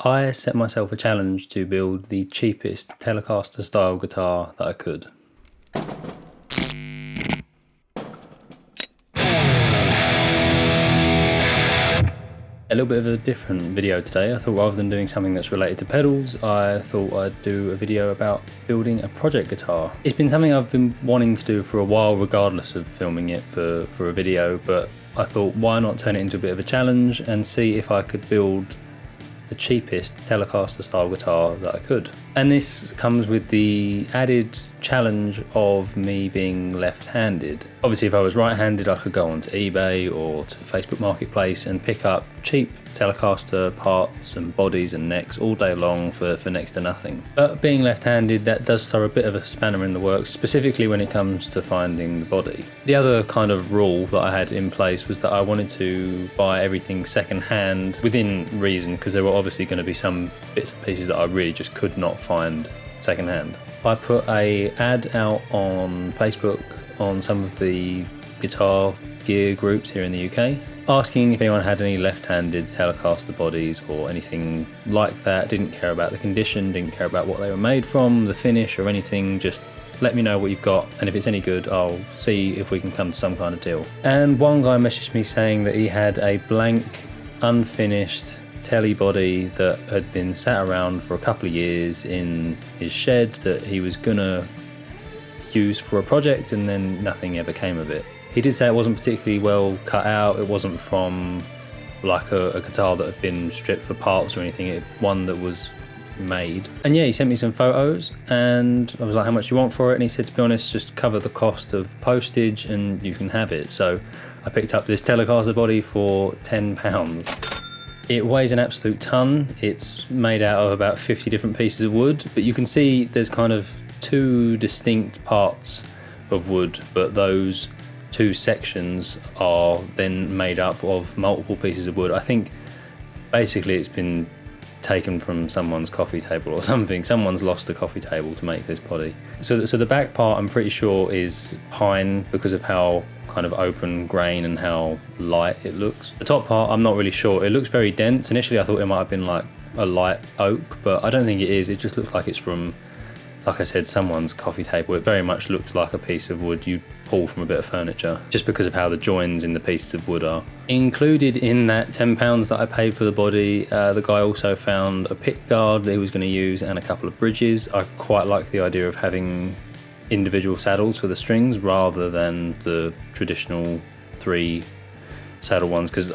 I set myself a challenge to build the cheapest Telecaster style guitar that I could. A little bit of a different video today. I thought rather than doing something that's related to pedals, I thought I'd do a video about building a project guitar. It's been something I've been wanting to do for a while, regardless of filming it for a video, but I thought why not turn it into a bit of a challenge and see if I could build the cheapest Telecaster style guitar that I could. And this comes with the added challenge of me being left-handed. Obviously if I was right-handed I could go onto eBay or to Facebook Marketplace and pick up cheap Telecaster parts and bodies and necks all day long for next to nothing. But being left-handed, that does throw a bit of a spanner in the works, specifically when it comes to finding the body. The other kind of rule that I had in place was that I wanted to buy everything second-hand within reason, because there were obviously going to be some bits and pieces that I really just could not find second-hand. I put an ad out on Facebook on some of the guitar gear groups here in the UK, asking if anyone had any left-handed Telecaster bodies or anything like that. Didn't care about the condition, didn't care about what they were made from, the finish or anything, just let me know what you've got, and if it's any good I'll see if we can come to some kind of deal. And one guy messaged me saying that he had a blank, unfinished tele body that had been sat around for a couple of years in his shed that he was gonna use for a project, and then nothing ever came of it. He did say it wasn't particularly well cut out, it wasn't from like a guitar that had been stripped for parts or anything, one that was made. And yeah, he sent me some photos and I was like, how much do you want for it? And he said, to be honest, just cover the cost of postage and you can have it. So I picked up this Telecaster body for £10. It weighs an absolute ton. It's made out of about 50 different pieces of wood, but you can see there's kind of two distinct parts of wood, but those two sections are then made up of multiple pieces of wood. I think basically it's been taken from someone's coffee table or something. Someone's lost a coffee table to make this body. So the back part I'm pretty sure is pine because of how kind of open grain and how light it looks. The top part I'm not really sure. It looks very dense. Initially I thought it might have been like a light oak, but I don't think it is. It just looks like it's from, like I said, someone's coffee table. It very much looks like a piece of wood you pull from a bit of furniture, just because of how the joins in the pieces of wood are. Included in that £10 that I paid for the body, the guy also found a pick guard that he was going to use and a couple of bridges. I quite like the idea of having individual saddles for the strings rather than the traditional 3 saddle ones, because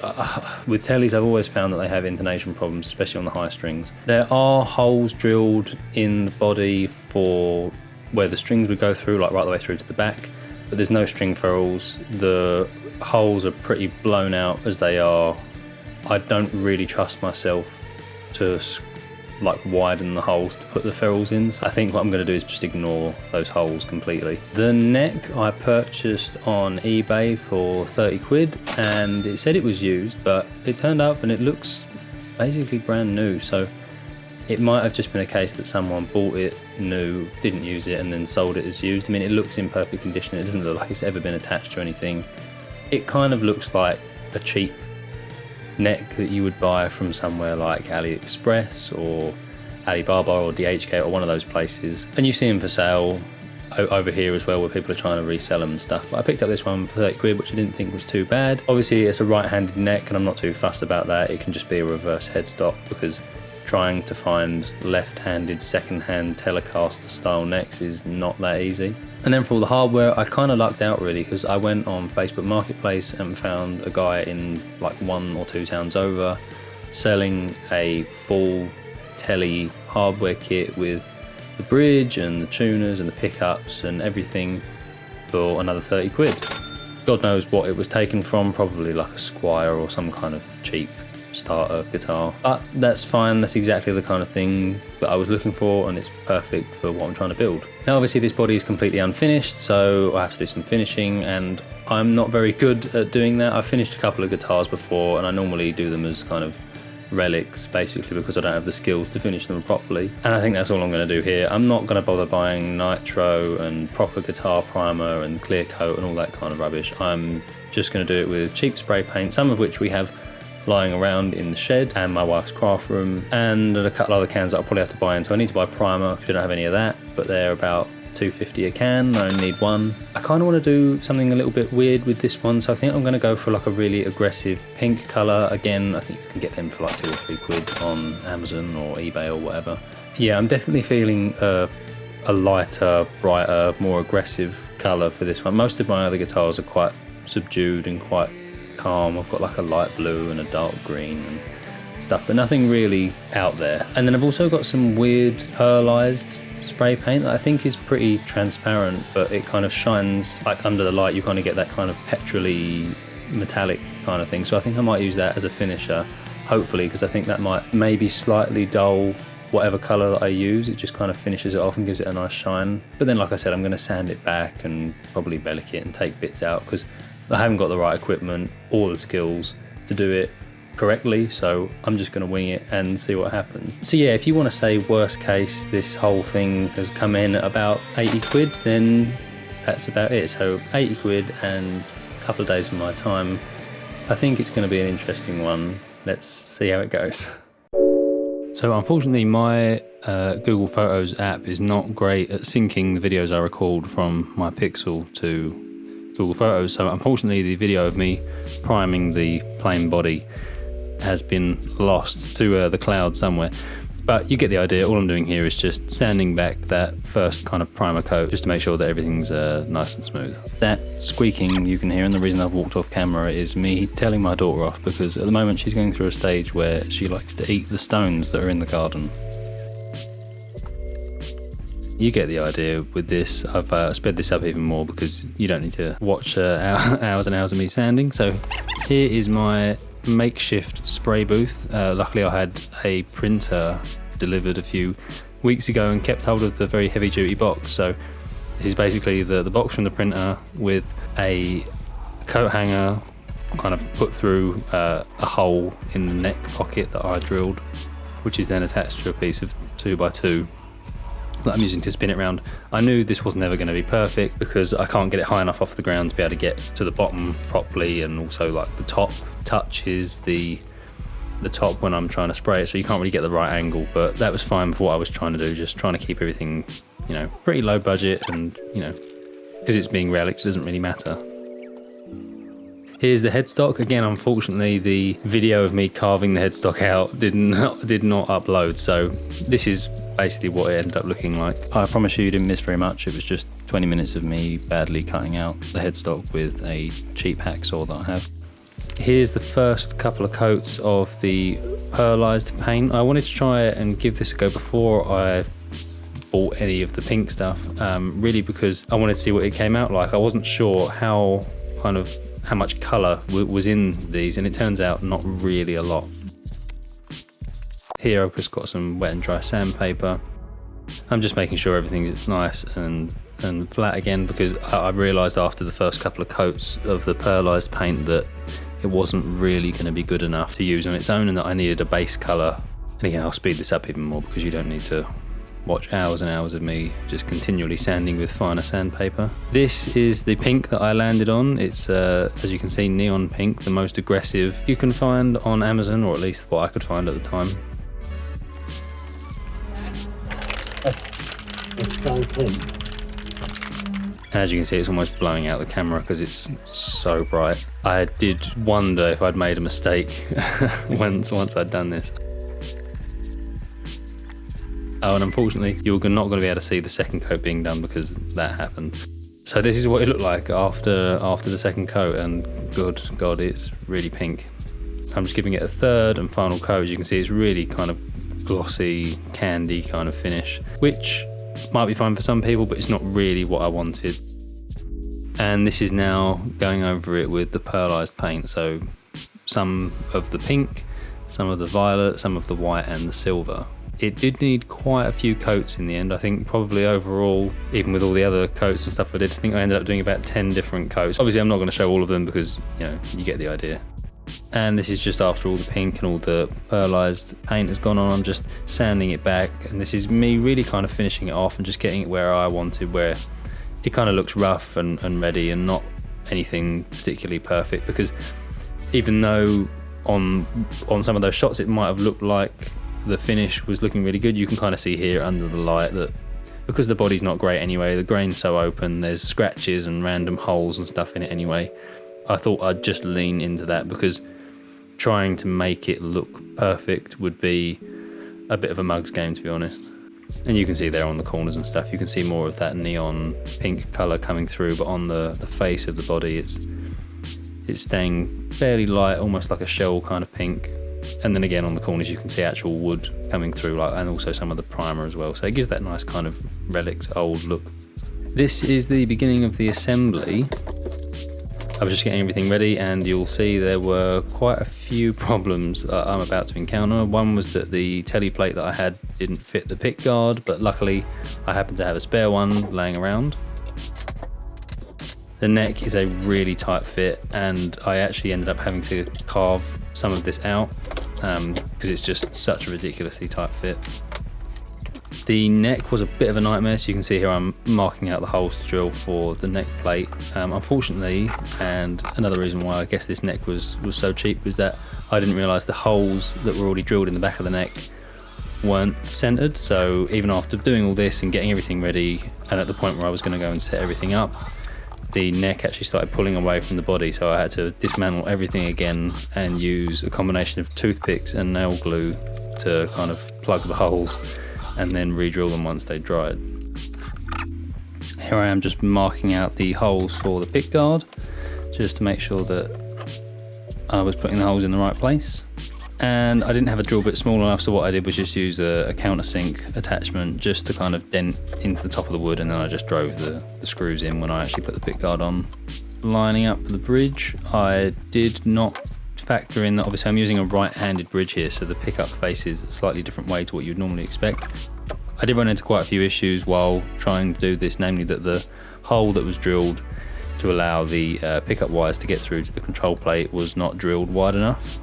with teles I've always found that they have intonation problems, especially on the high strings. There are holes drilled in the body for where the strings would go through, like right the way through to the back, but there's no string ferrules. The holes are pretty blown out as they are. I don't really trust myself to like widen the holes to put the ferrules in. So I think what I'm going to do is just ignore those holes completely. The neck I purchased on eBay for 30 quid and it said it was used, but it turned up and it looks basically brand new. So it might have just been a case that someone bought it new, didn't use it and then sold it as used. I mean, it looks in perfect condition. It doesn't look like it's ever been attached to anything. It kind of looks like a cheap neck that you would buy from somewhere like AliExpress or Alibaba or DHK or one of those places, and you see them for sale over here as well, where people are trying to resell them and stuff. But I picked up this one for 30 quid, which I didn't think was too bad. Obviously it's a right-handed neck and I'm not too fussed about that. It can just be a reverse headstock, because trying to find left-handed second-hand Telecaster style necks is not that easy. And then for all the hardware, I kind of lucked out really, because I went on Facebook Marketplace and found a guy in like 1 or 2 towns over selling a full tele hardware kit with the bridge and the tuners and the pickups and everything for another 30 quid. God knows what it was taken from, probably like a Squire or some kind of cheap starter guitar, but that's fine. That's exactly the kind of thing that I was looking for, and it's perfect for what I'm trying to build. Now obviously this body is completely unfinished, so I have to do some finishing, and I'm not very good at doing that. I've finished a couple of guitars before and I normally do them as kind of relics, basically because I don't have the skills to finish them properly, and I think that's all I'm going to do here. I'm not going to bother buying nitro and proper guitar primer and clear coat and all that kind of rubbish. I'm just going to do it with cheap spray paint, some of which we have lying around in the shed and my wife's craft room, and a couple other cans that I'll probably have to buy in. So I need to buy primer because we don't have any of that, but they're about $2.50 a can. I only need one. I kind of want to do something a little bit weird with this one, so I think I'm going to go for like a really aggressive pink colour. Again, I think you can get them for like £2 or £3 on Amazon or eBay or whatever. Yeah, I'm definitely feeling a lighter, brighter, more aggressive colour for this one. Most of my other guitars are quite subdued and quite calm. I've got like a light blue and a dark green and stuff, but nothing really out there. And then I've also got some weird pearlized spray paint that I think is pretty transparent, but it kind of shines like under the light. You kind of get that kind of petrol-y metallic kind of thing. So I think I might use that as a finisher, hopefully, because I think that might maybe slightly dull whatever colour that I use. It just kind of finishes it off and gives it a nice shine. But then, like I said, I'm going to sand it back and probably bellic it and take bits out because I haven't got the right equipment or the skills to do it correctly, so I'm just going to wing it and see what happens. So yeah, if you want to say worst case, this whole thing has come in at about 80 quid, then that's about it. So 80 quid and a couple of days of my time. I think it's going to be an interesting one. Let's see how it goes. So unfortunately my Google Photos app is not great at syncing the videos I record from my Pixel to Google Photos, so unfortunately the video of me priming the plain body has been lost to the cloud somewhere. But you get the idea. All I'm doing here is just sanding back that first kind of primer coat just to make sure that everything's nice and smooth. That squeaking you can hear, and the reason I've walked off camera is me telling my daughter off, because at the moment she's going through a stage where she likes to eat the stones that are in the garden. You get the idea with this. I've sped this up even more because you don't need to watch hours and hours of me sanding. So here is my makeshift spray booth. Luckily I had a printer delivered a few weeks ago and kept hold of the very heavy duty box. So this is basically the box from the printer with a coat hanger kind of put through a hole in the neck pocket that I drilled, which is then attached to a piece of 2x2 that I'm using to spin it around. I knew this was never going to be perfect because I can't get it high enough off the ground to be able to get to the bottom properly, and also like the top touches the top when I'm trying to spray it, so you can't really get the right angle. But that was fine for what I was trying to do, just trying to keep everything, you know, pretty low budget, and you know, because it's being relics, it doesn't really matter. Here's the headstock. Again, unfortunately, the video of me carving the headstock out did not upload, so this is basically what it ended up looking like. I promise you didn't miss very much. It was just 20 minutes of me badly cutting out the headstock with a cheap hacksaw that I have. Here's the first couple of coats of the pearlized paint. I wanted to try it and give this a go before I bought any of the pink stuff, really because I wanted to see what it came out like. I wasn't sure how much colour was in these, and it turns out not really a lot. Here I've just got some wet and dry sandpaper. I'm just making sure everything's nice and flat again, because I realised after the first couple of coats of the pearlized paint that it wasn't really going to be good enough to use on its own, and that I needed a base colour. And again, I'll speed this up even more because you don't need to watch hours and hours of me just continually sanding with finer sandpaper. This is the pink that I landed on. It's, as you can see, neon pink, the most aggressive you can find on Amazon, or at least what I could find at the time. It's so clean. As you can see, it's almost blowing out the camera because it's so bright. I did wonder if I'd made a mistake once I'd done this. Oh, and unfortunately, you're not going to be able to see the second coat being done because that happened. So this is what it looked like after the second coat, and good God, it's really pink. So I'm just giving it a third and final coat. As you can see, it's really kind of glossy, candy kind of finish, which might be fine for some people, but it's not really what I wanted. And this is now going over it with the pearlized paint. So some of the pink, some of the violet, some of the white and the silver. It did need quite a few coats in the end. I think probably overall, even with all the other coats and stuff I did, I think I ended up doing about 10 different coats. Obviously I'm not going to show all of them because, you know, you get the idea. And this is just after all the pink and all the pearlized paint has gone on. I'm just sanding it back, and this is me really kind of finishing it off and just getting it where I wanted, where it kind of looks rough and ready and not anything particularly perfect, because even though on some of those shots it might have looked like the finish was looking really good. You can kind of see here under the light that because the body's not great anyway, the grain's so open, there's scratches and random holes and stuff in it anyway. I thought I'd just lean into that because trying to make it look perfect would be a bit of a mug's game, to be honest. And you can see there on the corners and stuff, you can see more of that neon pink colour coming through, but on the face of the body it's staying fairly light, almost like a shell kind of pink. And then again on the corners you can see actual wood coming through, and also some of the primer as well, so it gives that nice kind of relict old look. This is the beginning of the assembly. I was just getting everything ready, and you'll see there were quite a few problems that I'm about to encounter. One was that the tele plate that I had didn't fit the pick guard, but luckily I happened to have a spare one laying around. The neck is a really tight fit, and I actually ended up having to carve some of this out because it's just such a ridiculously tight fit. The neck was a bit of a nightmare, so you can see here I'm marking out the holes to drill for the neck plate. Unfortunately, and another reason why I guess this neck was so cheap, was that I didn't realise the holes that were already drilled in the back of the neck weren't centered. So even after doing all this and getting everything ready, and at the point where I was going to go and set everything up, the neck actually started pulling away from the body, so I had to dismantle everything again and use a combination of toothpicks and nail glue to kind of plug the holes and then re-drill them once they dried. Here I am just marking out the holes for the pick guard, just to make sure that I was putting the holes in the right place. And I didn't have a drill bit small enough, so what I did was just use a countersink attachment just to kind of dent into the top of the wood, and then I just drove the screws in when I actually put the pick guard on. Lining up the bridge, I did not factor in that obviously I'm using a right-handed bridge here, so the pickup faces a slightly different way to what you'd normally expect. I did run into quite a few issues while trying to do this, namely that the hole that was drilled to allow the pickup wires to get through to the control plate was not drilled wide enough.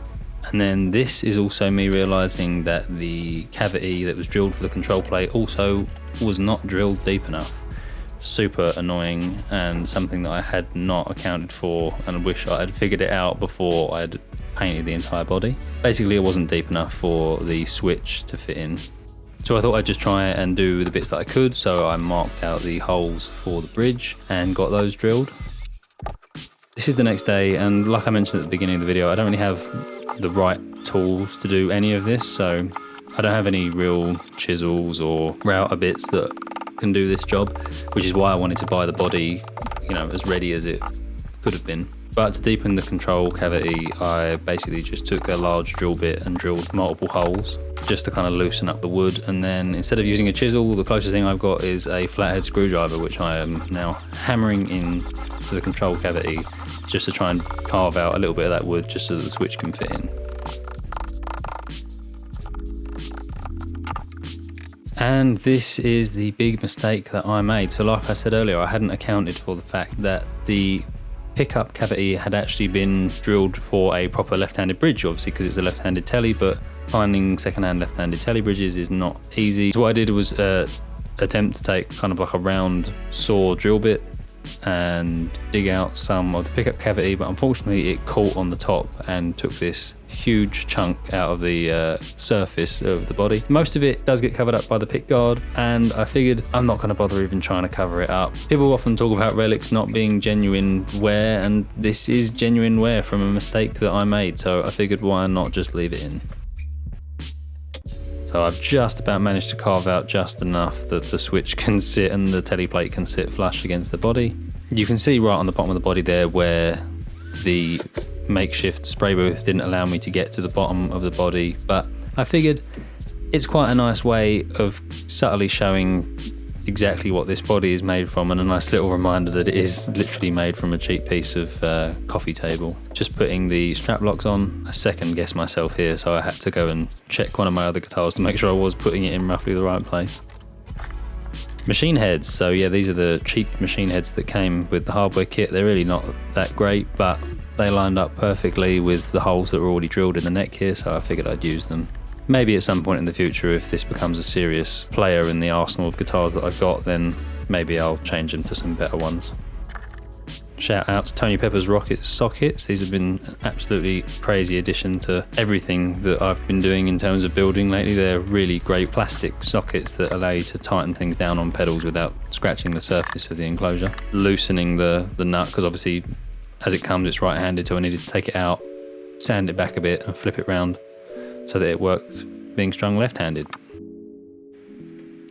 And then this is also me realising that the cavity that was drilled for the control plate also was not drilled deep enough. Super annoying, and something that I had not accounted for, and I wish I had figured it out before I had painted the entire body. Basically it wasn't deep enough for the switch to fit in. So I thought I'd just try and do the bits that I could, so I marked out the holes for the bridge and got those drilled. This is the next day, and like I mentioned at the beginning of the video, I don't really have the right tools to do any of this, so I don't have any real chisels or router bits that can do this job, which is why I wanted to buy the body, as ready as it could have been. But to deepen the control cavity, I basically just took a large drill bit and drilled multiple holes just to kind of loosen up the wood, and then instead of using a chisel, the closest thing I've got is a flathead screwdriver, which I am now hammering in to the control cavity just to try and carve out a little bit of that wood just so that the switch can fit in. And this is the big mistake that I made. So like I said earlier, I hadn't accounted for the fact that the pickup cavity had actually been drilled for a proper left-handed bridge, obviously because it's a left-handed tele, but finding second-hand left-handed tele bridges is not easy. So what I did was attempt to take kind of like a round saw drill bit and dig out some of the pickup cavity, but unfortunately it caught on the top and took this huge chunk out of the surface of the body. Most of it does get covered up by the pick guard, and I figured I'm not going to bother even trying to cover it up. People often talk about relics not being genuine wear, and this is genuine wear from a mistake that I made, so I figured why not just leave it in. So I've just about managed to carve out just enough that the switch can sit and the tele plate can sit flush against the body. You can see right on the bottom of the body there where the makeshift spray booth didn't allow me to get to the bottom of the body, but I figured it's quite a nice way of subtly showing exactly what this body is made from, and a nice little reminder that it is literally made from a cheap piece of coffee table. Just putting the strap locks on, I second guessed myself here, so I had to go and check one of my other guitars to make sure I was putting it in roughly the right place. Machine heads, so yeah, these are the cheap machine heads that came with the hardware kit. They're really not that great, but they lined up perfectly with the holes that were already drilled in the neck here, so I figured I'd use them. Maybe at some point in the future, if this becomes a serious player in the arsenal of guitars that I've got, then maybe I'll change them to some better ones. shout out to Tony Pepper's Rocket sockets. These have been an absolutely crazy addition to everything that I've been doing in terms of building lately. They're really great plastic sockets that allow you to tighten things down on pedals without scratching the surface of the enclosure. Loosening the nut, because obviously as it comes it's right-handed, so I needed to take it out, sand it back a bit and flip it round so that it worked being strung left-handed.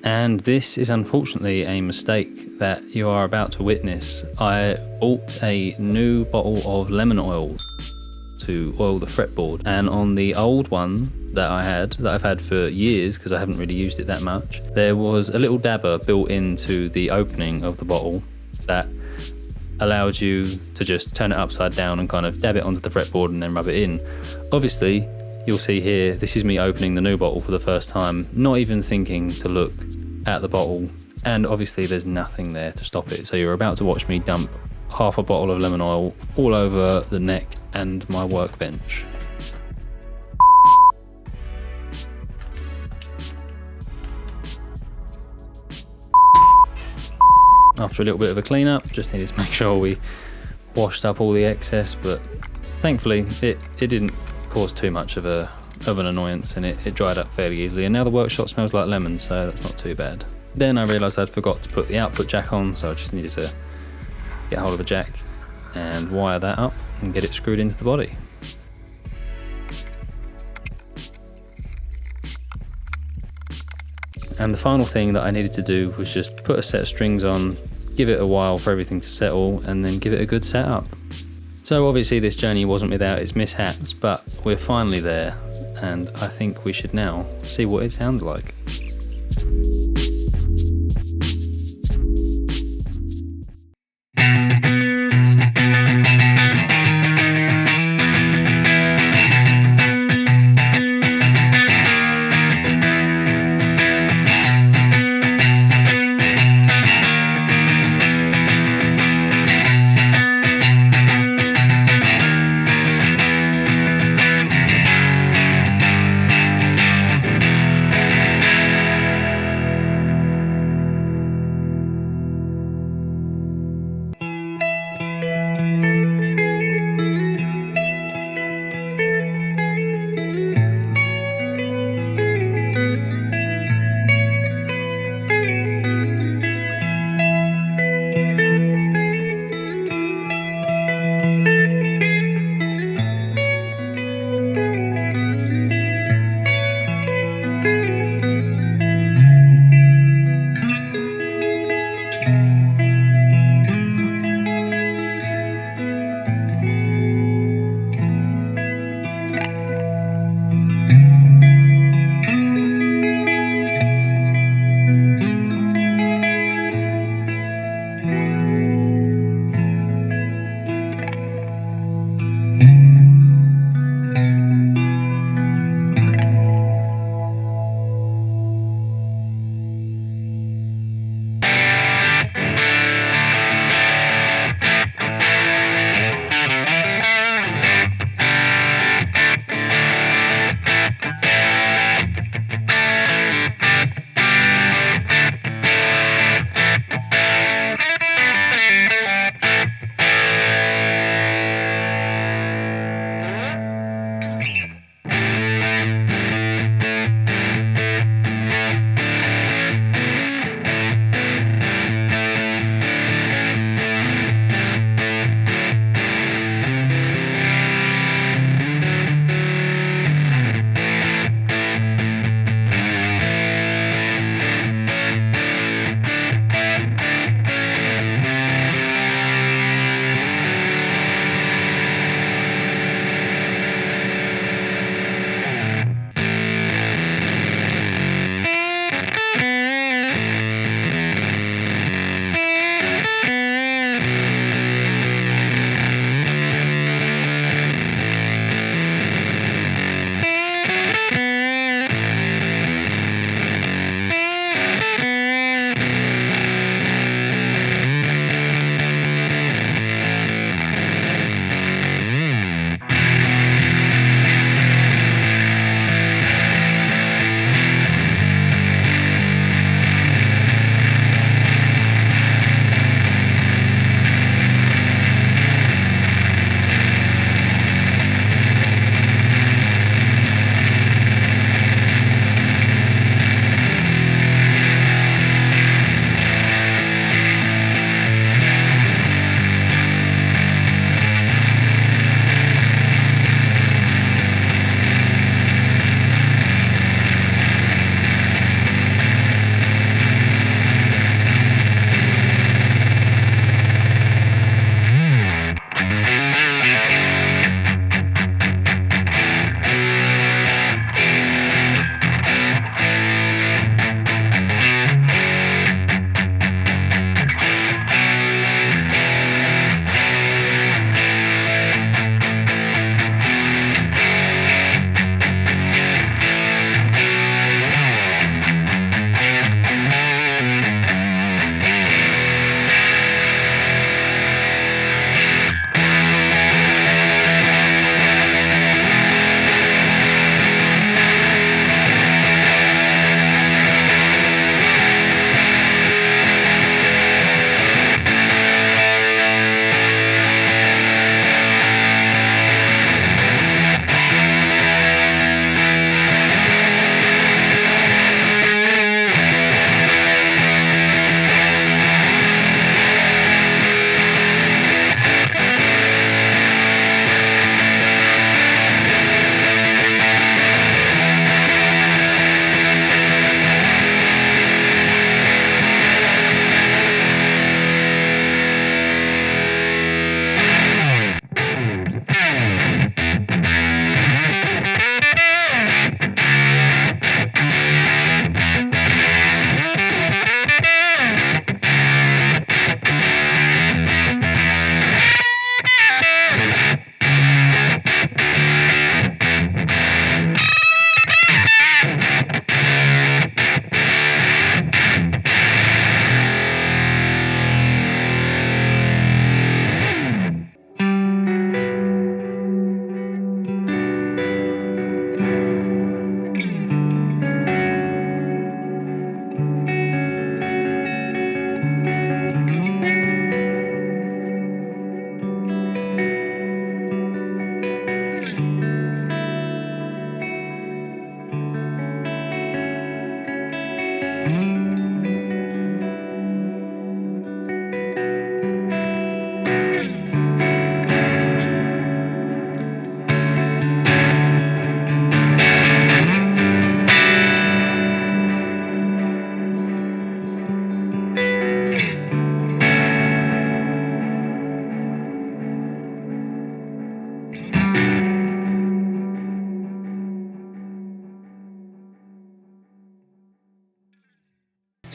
And this is unfortunately a mistake that you are about to witness. I bought a new bottle of lemon oil to oil the fretboard, and on the old one that I've had for years, because I haven't really used it that much, there was a little dabber built into the opening of the bottle that allowed you to just turn it upside down and kind of dab it onto the fretboard and then rub it in. Obviously, you'll see here, this is me opening the new bottle for the first time, not even thinking to look at the bottle, and obviously there's nothing there to stop it. So you're about to watch me dump half a bottle of lemon oil all over the neck and my workbench. After a little bit of a clean up, just needed to make sure we washed up all the excess, but thankfully it didn't cause too much of an annoyance, and it dried up fairly easily, and now the workshop smells like lemon, so that's not too bad. Then I realised I'd forgot to put the output jack on, so I just needed to get hold of a jack and wire that up and get it screwed into the body. And the final thing that I needed to do was just put a set of strings on, give it a while for everything to settle, and then give it a good setup. So obviously this journey wasn't without its mishaps, but we're finally there, and I think we should now see what it sounds like.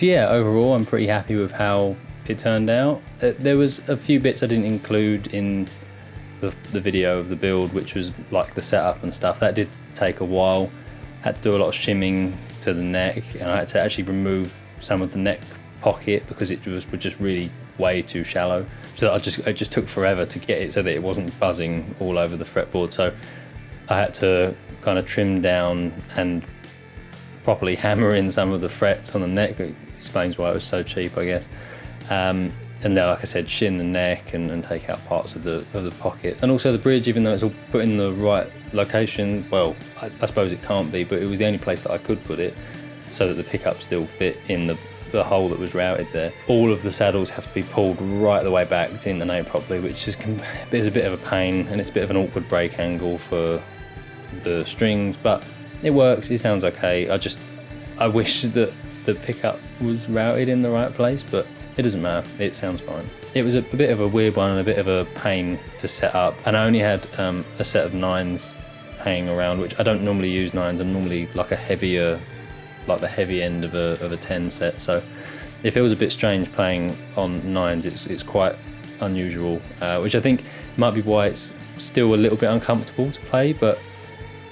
So yeah, overall I'm pretty happy with how it turned out. There was a few bits I didn't include in the video of the build, which was like the setup and stuff. That did take a while. Had to do a lot of shimming to the neck, and I had to actually remove some of the neck pocket because it was just really way too shallow. So it just took forever to get it so that it wasn't buzzing all over the fretboard. So I had to kind of trim down and properly hammer in some of the frets on the neck. It explains why it was so cheap, I guess. And then, like I said, shin the neck and take out parts of the pocket. And also the bridge, even though it's all put in the right location, well, I suppose it can't be, but it was the only place that I could put it so that the pickup still fit in the hole that was routed there. All of the saddles have to be pulled right the way back to intonate properly, which is a bit of a pain, and it's a bit of an awkward brake angle for the strings, but it works, it sounds okay. I wish that the pickup was routed in the right place, but it doesn't matter, it sounds fine. It was a bit of a weird one and a bit of a pain to set up, and I only had a set of 9s hanging around, which I don't normally use 9s. I'm normally like the heavy end of a 10 set, so it feels a bit strange playing on 9s. It's quite unusual, which I think might be why it's still a little bit uncomfortable to play, but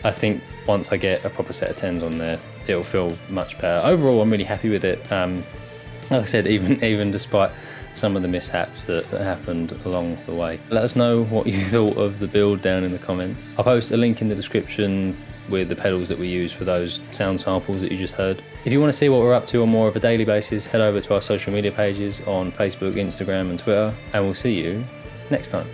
I think once I get a proper set of 10s on there, it'll feel much better. Overall, I'm really happy with it. Like I said, even despite some of the mishaps that happened along the way. Let us know what you thought of the build down in the comments. I'll post a link in the description with the pedals that we use for those sound samples that you just heard. If you want to see what we're up to on more of a daily basis, head over to our social media pages on Facebook, Instagram and Twitter, and we'll see you next time.